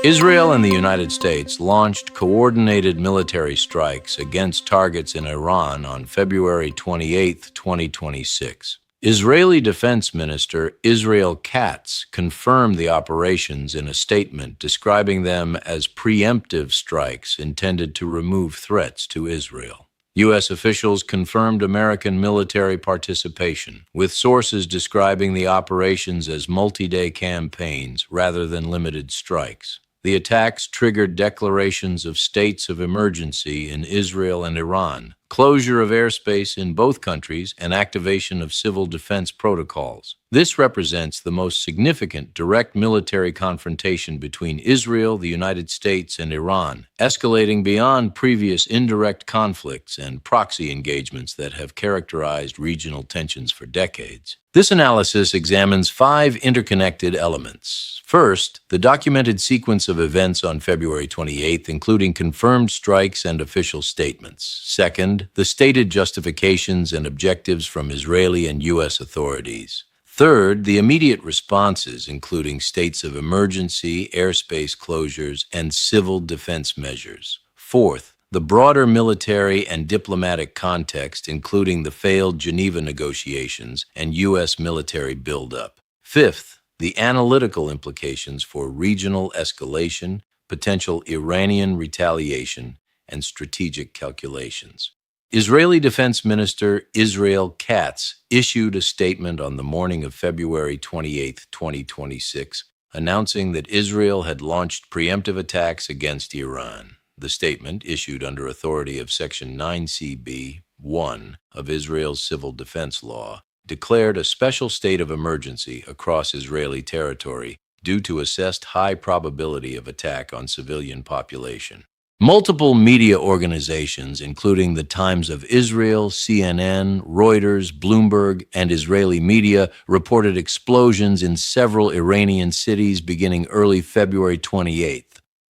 Israel and the United States launched coordinated military strikes against targets in Iran on February 28, 2026. Israeli Defense Minister Israel Katz confirmed the operations in a statement describing them as preemptive strikes intended to remove threats to Israel. U.S. officials confirmed American military participation, with sources describing the operations as multi-day campaigns rather than limited strikes. The attacks triggered declarations of states of emergency in Israel and Iran, closure of airspace in both countries, and activation of civil defense protocols. This represents the most significant direct military confrontation between Israel, the United States, and Iran, escalating beyond previous indirect conflicts and proxy engagements that have characterized regional tensions for decades. This analysis examines 5 interconnected elements. First, the documented sequence of events on February 28th, including confirmed strikes and official statements. Second, the stated justifications and objectives from Israeli and U.S. authorities. Third, the immediate responses, including states of emergency, airspace closures, and civil defense measures. Fourth, the broader military and diplomatic context, including the failed Geneva negotiations and U.S. military buildup. Fifth, the analytical implications for regional escalation, potential Iranian retaliation, and strategic calculations. Israeli Defense Minister Israel Katz issued a statement on the morning of February 28, 2026, announcing that Israel had launched preemptive attacks against Iran. The statement, issued under authority of Section 9CB(1) of Israel's civil defense law, declared a special state of emergency across Israeli territory due to assessed high probability of attack on civilian population. Multiple media organizations, including the Times of Israel, CNN, Reuters, Bloomberg, and Israeli media, reported explosions in several Iranian cities beginning early February 28th.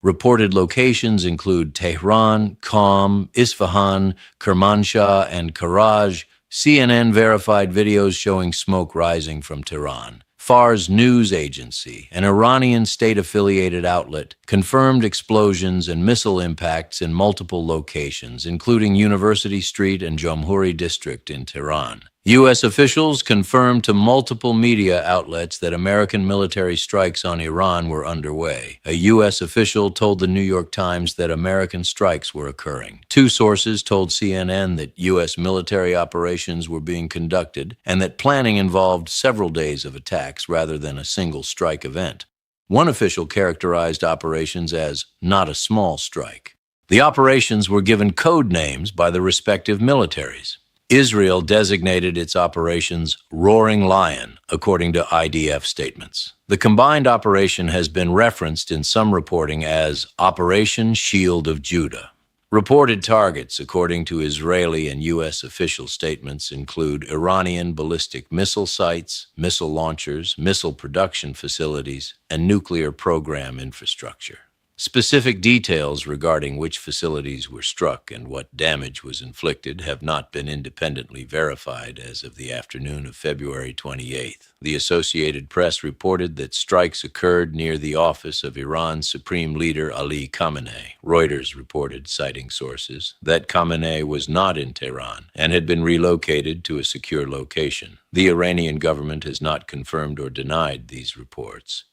Reported locations include Tehran, Qom, Isfahan, Kermanshah, and Karaj. CNN verified videos showing smoke rising from Tehran. Fars news agency, an Iranian state-affiliated outlet, confirmed explosions and missile impacts in multiple locations, including University Street and Jamhuri District in Tehran. U.S. officials confirmed to multiple media outlets that American military strikes on Iran were underway. A U.S. official told the New York Times that American strikes were occurring. 2 sources told CNN that U.S. military operations were being conducted and that planning involved several days of attacks rather than a single strike event. One official characterized operations as not a small strike. The operations were given code names by the respective militaries. Israel designated its operations Roaring Lion, according to IDF statements. The combined operation has been referenced in some reporting as Operation Shield of Judah. Reported targets, according to Israeli and U.S. official statements, include Iranian ballistic missile sites, missile launchers, missile production facilities, and nuclear program infrastructure. Specific details regarding which facilities were struck and what damage was inflicted have not been independently verified as of the afternoon of February 28th. The Associated Press reported that strikes occurred near the office of Iran's Supreme Leader Ali Khamenei. Reuters reported, citing sources, that Khamenei was not in Tehran and had been relocated to a secure location. The Iranian government has not confirmed or denied these reports.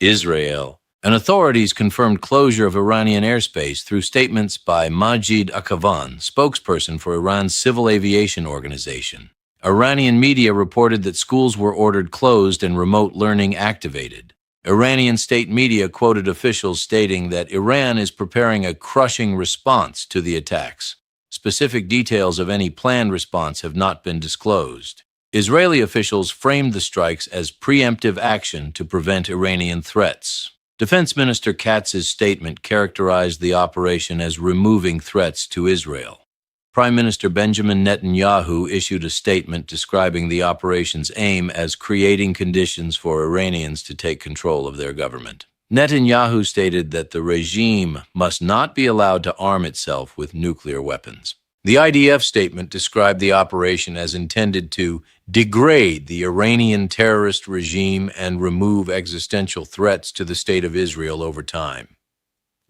And authorities confirmed closure of Iranian airspace through statements by Majid Akavan, spokesperson for Iran's civil aviation organization. Iranian media reported that schools were ordered closed and remote learning activated. Iranian state media quoted officials stating that Iran is preparing a crushing response to the attacks. Specific details of any planned response have not been disclosed. Israeli officials framed the strikes as preemptive action to prevent Iranian threats. Defense Minister Katz's statement characterized the operation as removing threats to Israel. Prime Minister Benjamin Netanyahu issued a statement describing the operation's aim as creating conditions for Iranians to take control of their government. Netanyahu stated that the regime must not be allowed to arm itself with nuclear weapons. The IDF statement described the operation as intended to degrade the Iranian terrorist regime and remove existential threats to the state of Israel over time.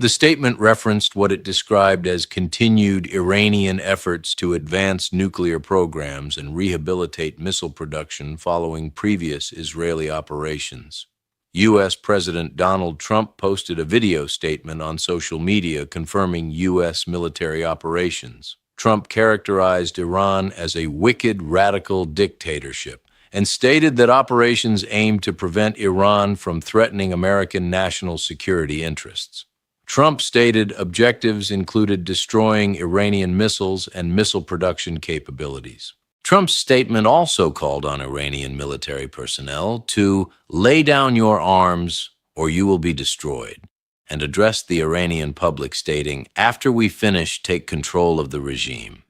The statement referenced what it described as continued Iranian efforts to advance nuclear programs and rehabilitate missile production following previous Israeli operations. U.S. President Donald Trump posted a video statement on social media confirming U.S. military operations. Trump characterized Iran as a wicked, radical dictatorship and stated that operations aimed to prevent Iran from threatening American national security interests. Trump stated objectives included destroying Iranian missiles and missile production capabilities. Trump's statement also called on Iranian military personnel to lay down your arms or you will be destroyed, and addressed the Iranian public stating, "After we finish, take control of the regime."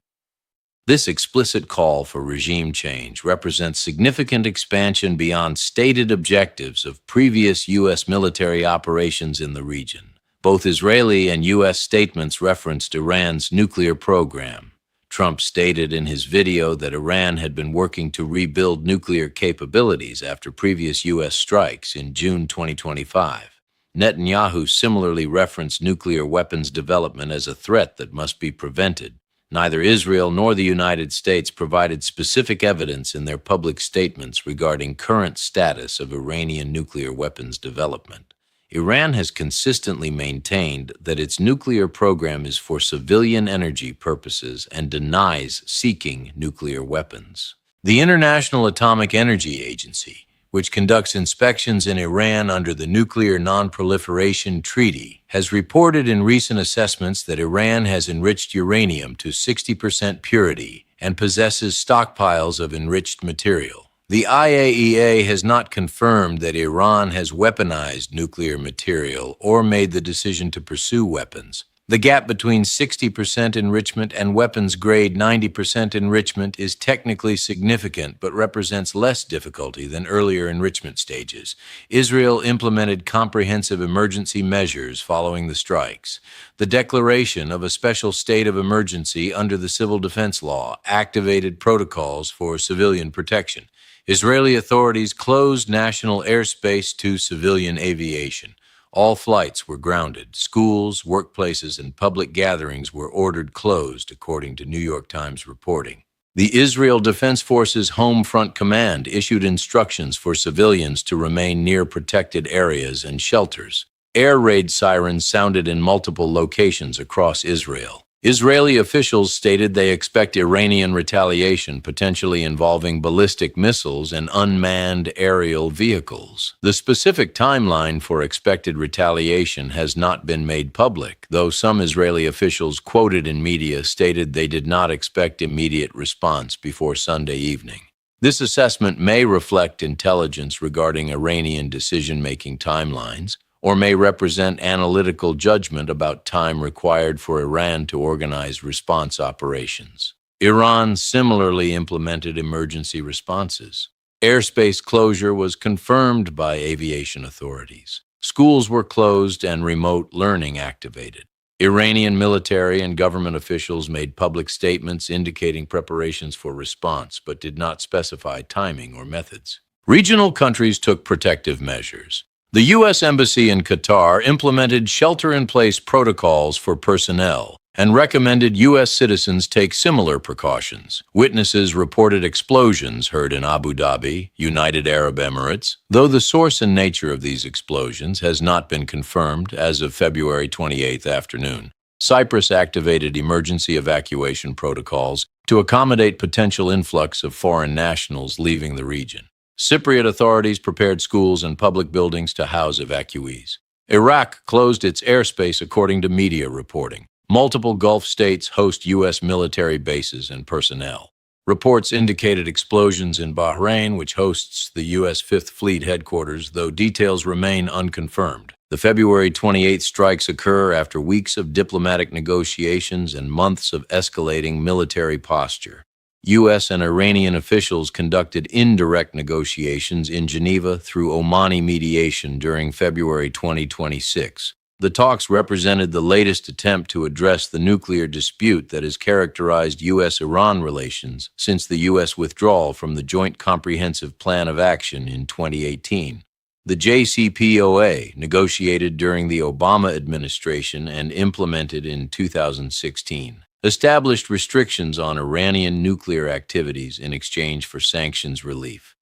This explicit call for regime change represents significant expansion beyond stated objectives of previous U.S. military operations in the region. Both Israeli and U.S. statements referenced Iran's nuclear program. Trump stated in his video that Iran had been working to rebuild nuclear capabilities after previous U.S. strikes in June 2025. Netanyahu similarly referenced nuclear weapons development as a threat that must be prevented. Neither Israel nor the United States provided specific evidence in their public statements regarding current status of Iranian nuclear weapons development. Iran has consistently maintained that its nuclear program is for civilian energy purposes and denies seeking nuclear weapons. The International Atomic Energy Agency, which conducts inspections in Iran under the Nuclear Non-Proliferation Treaty, has reported in recent assessments that Iran has enriched uranium to 60% purity and possesses stockpiles of enriched material. The IAEA has not confirmed that Iran has weaponized nuclear material or made the decision to pursue weapons. The gap between 60% enrichment and weapons-grade 90% enrichment is technically significant but represents less difficulty than earlier enrichment stages. Israel implemented comprehensive emergency measures following the strikes. The declaration of a special state of emergency under the Civil Defense Law activated protocols for civilian protection. Israeli authorities closed national airspace to civilian aviation. All flights were grounded. Schools, workplaces, and public gatherings were ordered closed, according to New York Times reporting. The Israel Defense Forces Home Front Command issued instructions for civilians to remain near protected areas and shelters. Air raid sirens sounded in multiple locations across Israel. Israeli officials stated they expect Iranian retaliation, potentially involving ballistic missiles and unmanned aerial vehicles. The specific timeline for expected retaliation has not been made public, though some Israeli officials quoted in media stated they did not expect immediate response before Sunday evening. This assessment may reflect intelligence regarding Iranian decision-making timelines, or may represent analytical judgment about time required for Iran to organize response operations. Iran similarly implemented emergency responses. Airspace closure was confirmed by aviation authorities. Schools were closed and remote learning activated. Iranian military and government officials made public statements indicating preparations for response, but did not specify timing or methods. Regional countries took protective measures. The U.S. Embassy in Qatar implemented shelter-in-place protocols for personnel and recommended U.S. citizens take similar precautions. Witnesses reported explosions heard in Abu Dhabi, United Arab Emirates, though the source and nature of these explosions has not been confirmed as of February 28 afternoon. Cyprus activated emergency evacuation protocols to accommodate potential influx of foreign nationals leaving the region. Cypriot authorities prepared schools and public buildings to house evacuees. Iraq closed its airspace according to media reporting. Multiple Gulf states host U.S. military bases and personnel. Reports indicated explosions in Bahrain, which hosts the U.S. Fifth Fleet headquarters, though details remain unconfirmed. The February 28 strikes occur after weeks of diplomatic negotiations and months of escalating military posture. U.S. and Iranian officials conducted indirect negotiations in Geneva through Omani mediation during February 2026. The talks represented the latest attempt to address the nuclear dispute that has characterized U.S.-Iran relations since the U.S. withdrawal from the Joint Comprehensive Plan of Action in 2018. The JCPOA, negotiated during the Obama administration and implemented in 2016, established restrictions on Iranian nuclear activities in exchange for sanctions relief.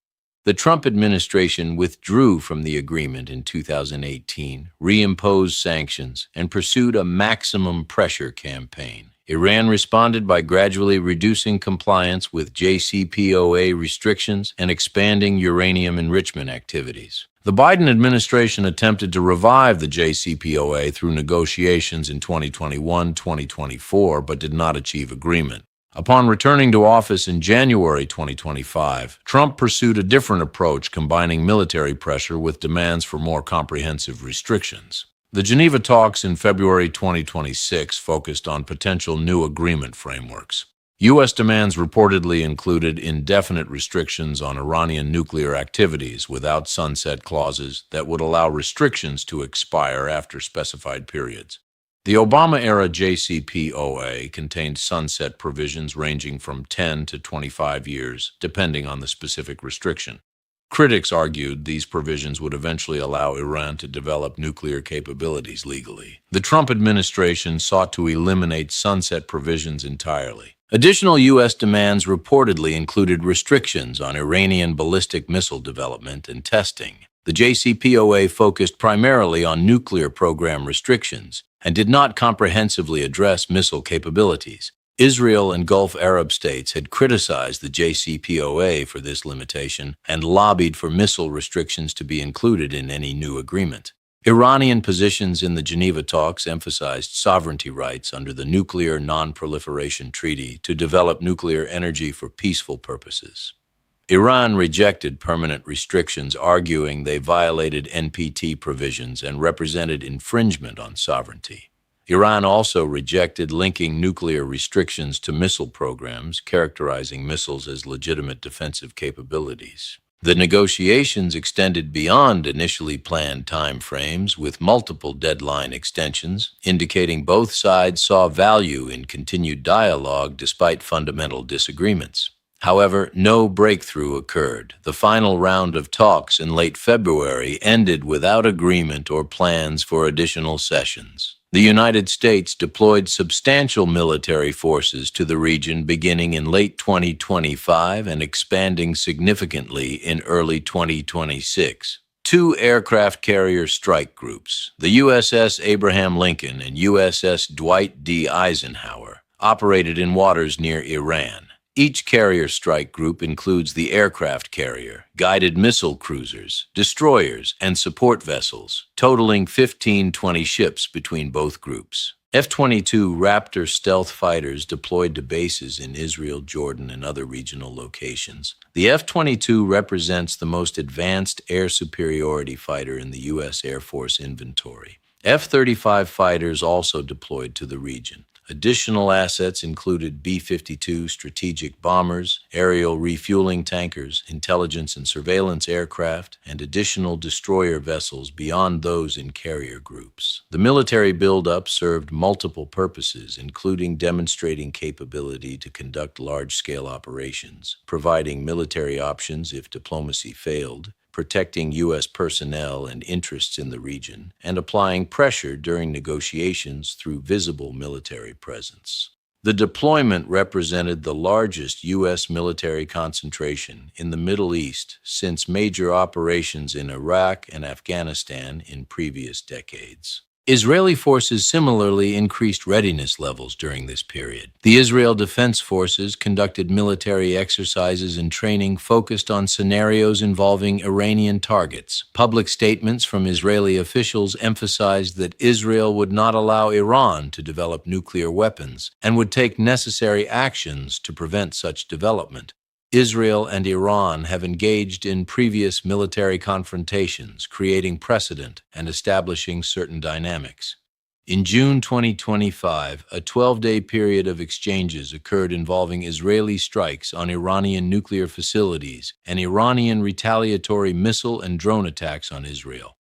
The Trump administration withdrew from the agreement in 2018, reimposed sanctions, and pursued a maximum pressure campaign. Iran responded by gradually reducing compliance with JCPOA restrictions and expanding uranium enrichment activities. The Biden administration attempted to revive the JCPOA through negotiations in 2021-2024, but did not achieve agreement. Upon returning to office in January 2025, Trump pursued a different approach, combining military pressure with demands for more comprehensive restrictions. The Geneva talks in February 2026 focused on potential new agreement frameworks. U.S. demands reportedly included indefinite restrictions on Iranian nuclear activities without sunset clauses that would allow restrictions to expire after specified periods. The Obama-era JCPOA contained sunset provisions ranging from 10 to 25 years, depending on the specific restriction. Critics argued these provisions would eventually allow Iran to develop nuclear capabilities legally. The Trump administration sought to eliminate sunset provisions entirely. Additional U.S. demands reportedly included restrictions on Iranian ballistic missile development and testing. The JCPOA focused primarily on nuclear program restrictions and did not comprehensively address missile capabilities. Israel and Gulf Arab states had criticized the JCPOA for this limitation and lobbied for missile restrictions to be included in any new agreement. Iranian positions in the Geneva talks emphasized sovereignty rights under the Nuclear Non-Proliferation Treaty to develop nuclear energy for peaceful purposes. Iran rejected permanent restrictions, arguing they violated NPT provisions and represented infringement on sovereignty. Iran also rejected linking nuclear restrictions to missile programs, characterizing missiles as legitimate defensive capabilities. The negotiations extended beyond initially planned timeframes, with multiple deadline extensions, indicating both sides saw value in continued dialogue despite fundamental disagreements. However, no breakthrough occurred. The final round of talks in late February ended without agreement or plans for additional sessions. The United States deployed substantial military forces to the region beginning in late 2025 and expanding significantly in early 2026. Two aircraft carrier strike groups, the USS Abraham Lincoln and USS Dwight D. Eisenhower, operated in waters near Iran. Each carrier strike group includes the aircraft carrier, guided missile cruisers, destroyers, and support vessels, totaling 15-20 ships between both groups. F-22 Raptor stealth fighters deployed to bases in Israel, Jordan, and other regional locations. The F-22 represents the most advanced air superiority fighter in the U.S. Air Force inventory. F-35 fighters also deployed to the region. Additional assets included B-52 strategic bombers, aerial refueling tankers, intelligence and surveillance aircraft, and additional destroyer vessels beyond those in carrier groups. The military buildup served multiple purposes, including demonstrating capability to conduct large-scale operations, providing military options if diplomacy failed, protecting U.S. personnel and interests in the region, and applying pressure during negotiations through visible military presence. The deployment represented the largest U.S. military concentration in the Middle East since major operations in Iraq and Afghanistan in previous decades. Israeli forces similarly increased readiness levels during this period. The Israel Defense Forces conducted military exercises and training focused on scenarios involving Iranian targets. Public statements from Israeli officials emphasized that Israel would not allow Iran to develop nuclear weapons and would take necessary actions to prevent such development. Israel and Iran have engaged in previous military confrontations, creating precedent and establishing certain dynamics. In June 2025, a 12-day period of exchanges occurred involving Israeli strikes on Iranian nuclear facilities and Iranian retaliatory missile and drone attacks on Israel.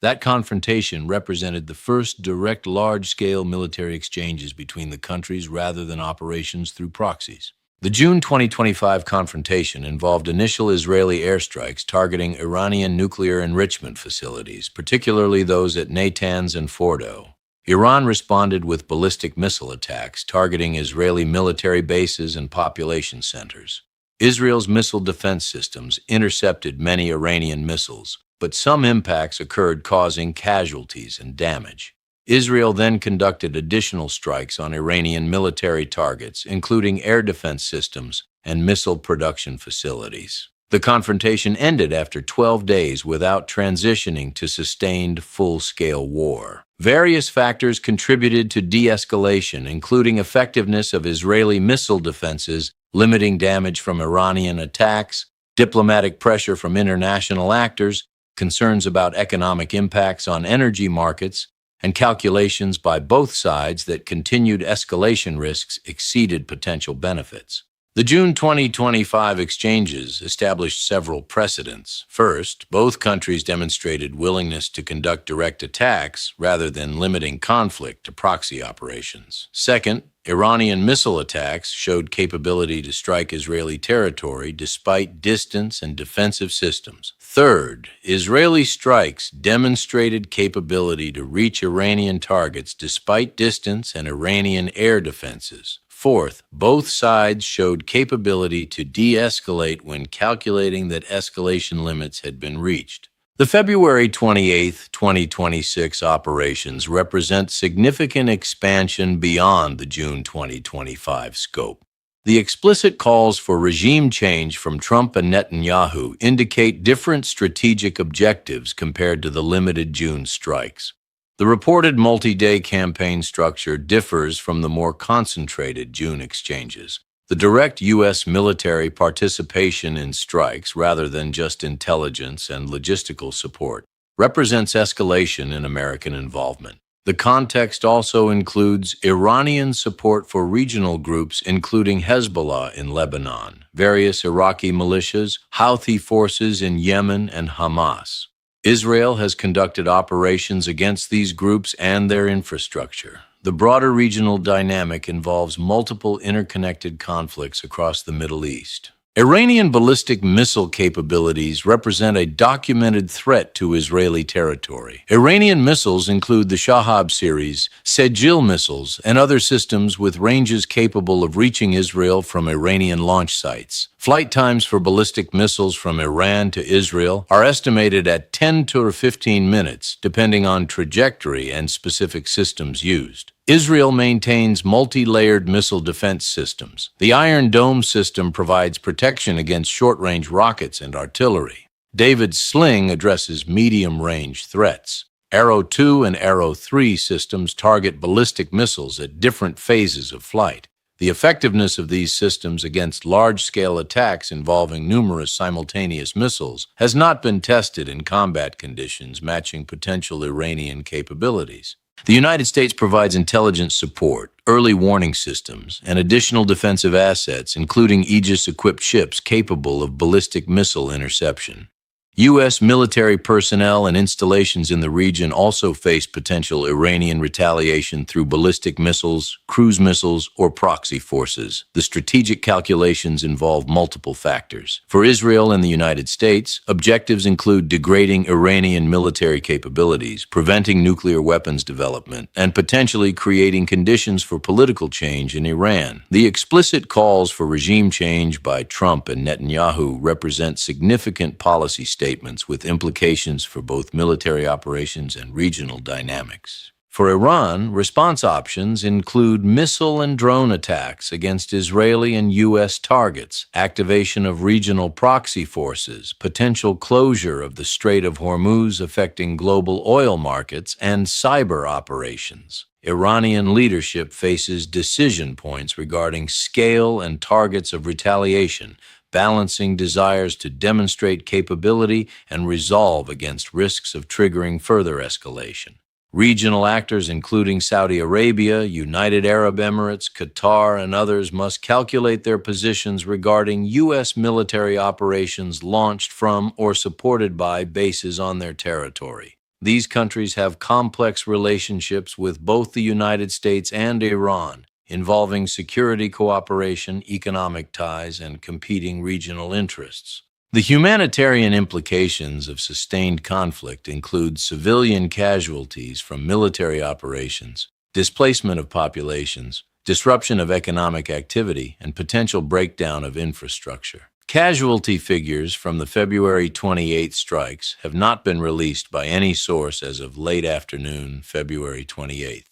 That confrontation represented the first direct large-scale military exchanges between the countries rather than operations through proxies. The June 2025 confrontation involved initial Israeli airstrikes targeting Iranian nuclear enrichment facilities, particularly those at Natanz and Fordo. Iran responded with ballistic missile attacks targeting Israeli military bases and population centers. Israel's missile defense systems intercepted many Iranian missiles, but some impacts occurred, causing casualties and damage. Israel then conducted additional strikes on Iranian military targets, including air defense systems and missile production facilities. The confrontation ended after 12 days without transitioning to sustained full-scale war. Various factors contributed to de-escalation, including effectiveness of Israeli missile defenses, limiting damage from Iranian attacks, diplomatic pressure from international actors, concerns about economic impacts on energy markets, and calculations by both sides that continued escalation risks exceeded potential benefits. The June 2025 exchanges established several precedents. First, both countries demonstrated willingness to conduct direct attacks rather than limiting conflict to proxy operations. Second, Iranian missile attacks showed capability to strike Israeli territory despite distance and defensive systems. Third, Israeli strikes demonstrated capability to reach Iranian targets despite distance and Iranian air defenses. Fourth, both sides showed capability to de-escalate when calculating that escalation limits had been reached. The February 28, 2026 operations represent significant expansion beyond the June 2025 scope. The explicit calls for regime change from Trump and Netanyahu indicate different strategic objectives compared to the limited June strikes. The reported multi-day campaign structure differs from the more concentrated June exchanges. The direct U.S. military participation in strikes, rather than just intelligence and logistical support, represents escalation in American involvement. The context also includes Iranian support for regional groups including Hezbollah in Lebanon, various Iraqi militias, Houthi forces in Yemen, and Hamas. Israel has conducted operations against these groups and their infrastructure. The broader regional dynamic involves multiple interconnected conflicts across the Middle East. Iranian ballistic missile capabilities represent a documented threat to Israeli territory. Iranian missiles include the Shahab series, Sejil missiles, and other systems with ranges capable of reaching Israel from Iranian launch sites. Flight times for ballistic missiles from Iran to Israel are estimated at 10 to 15 minutes, depending on trajectory and specific systems used. Israel maintains multi-layered missile defense systems. The Iron Dome system provides protection against short-range rockets and artillery. David's Sling addresses medium-range threats. Arrow 2 and Arrow 3 systems target ballistic missiles at different phases of flight. The effectiveness of these systems against large-scale attacks involving numerous simultaneous missiles has not been tested in combat conditions matching potential Iranian capabilities. The United States provides intelligence support, early warning systems, and additional defensive assets, including Aegis-equipped ships capable of ballistic missile interception. U.S. military personnel and installations in the region also face potential Iranian retaliation through ballistic missiles, cruise missiles, or proxy forces. The strategic calculations involve multiple factors. For Israel and the United States, objectives include degrading Iranian military capabilities, preventing nuclear weapons development, and potentially creating conditions for political change in Iran. The explicit calls for regime change by Trump and Netanyahu represent significant policy statements with implications for both military operations and regional dynamics. For Iran, response options include missile and drone attacks against Israeli and U.S. targets, activation of regional proxy forces, potential closure of the Strait of Hormuz affecting global oil markets, and cyber operations. Iranian leadership faces decision points regarding scale and targets of retaliation, balancing desires to demonstrate capability and resolve against risks of triggering further escalation. Regional actors, including Saudi Arabia, United Arab Emirates, Qatar, and others, must calculate their positions regarding U.S. military operations launched from or supported by bases on their territory. These countries have complex relationships with both the United States and Iran, involving security cooperation, economic ties, and competing regional interests. The humanitarian implications of sustained conflict include civilian casualties from military operations, displacement of populations, disruption of economic activity, and potential breakdown of infrastructure. Casualty figures from the February 28 strikes have not been released by any source as of late afternoon, February 28.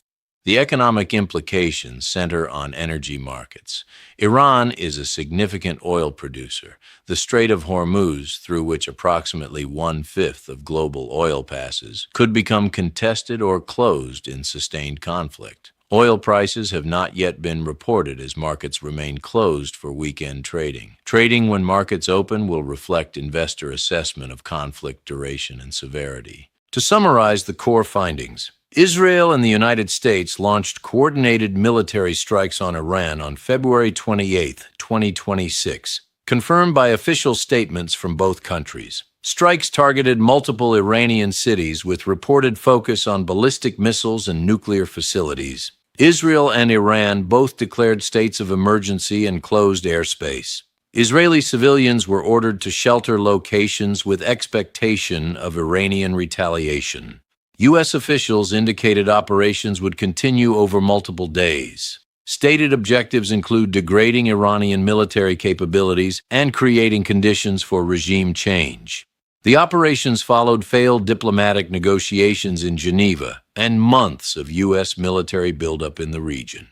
The economic implications center on energy markets. Iran is a significant oil producer. The Strait of Hormuz, through which approximately one-fifth of global oil passes, could become contested or closed in sustained conflict. Oil prices have not yet been reported as markets remain closed for weekend trading. Trading when markets open will reflect investor assessment of conflict duration and severity. To summarize the core findings, Israel and the United States launched coordinated military strikes on Iran on February 28, 2026, confirmed by official statements from both countries. Strikes targeted multiple Iranian cities with reported focus on ballistic missiles and nuclear facilities. Israel and Iran both declared states of emergency and closed airspace. Israeli civilians were ordered to shelter locations with expectation of Iranian retaliation. U.S. officials indicated operations would continue over multiple days. Stated objectives include degrading Iranian military capabilities and creating conditions for regime change. The operations followed failed diplomatic negotiations in Geneva and months of U.S. military buildup in the region.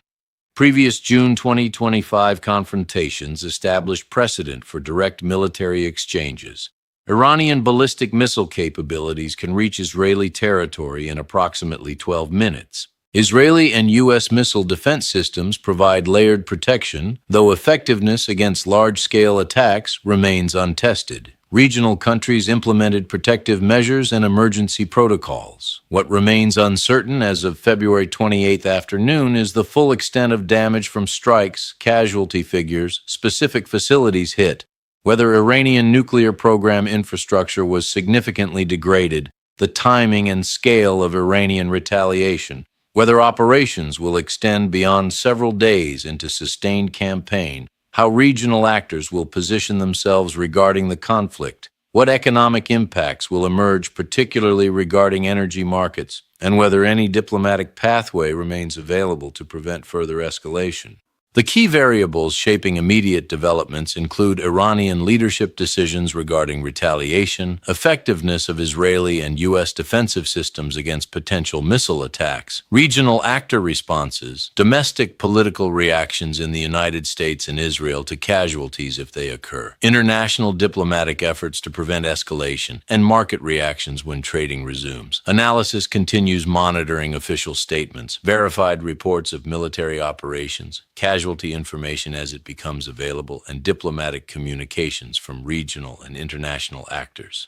Previous June 2025 confrontations established precedent for direct military exchanges. Iranian ballistic missile capabilities can reach Israeli territory in approximately 12 minutes. Israeli and U.S. missile defense systems provide layered protection, though effectiveness against large-scale attacks remains untested. Regional countries implemented protective measures and emergency protocols. What remains uncertain as of February 28 afternoon is the full extent of damage from strikes, casualty figures, specific facilities hit, whether Iranian nuclear program infrastructure was significantly degraded, the timing and scale of Iranian retaliation, whether operations will extend beyond several days into sustained campaign, how regional actors will position themselves regarding the conflict, what economic impacts will emerge particularly regarding energy markets, and whether any diplomatic pathway remains available to prevent further escalation. The key variables shaping immediate developments include Iranian leadership decisions regarding retaliation, effectiveness of Israeli and U.S. defensive systems against potential missile attacks, regional actor responses, domestic political reactions in the United States and Israel to casualties if they occur, international diplomatic efforts to prevent escalation, and market reactions when trading resumes. Analysis continues monitoring official statements, verified reports of military operations, casualty information as it becomes available, and diplomatic communications from regional and international actors.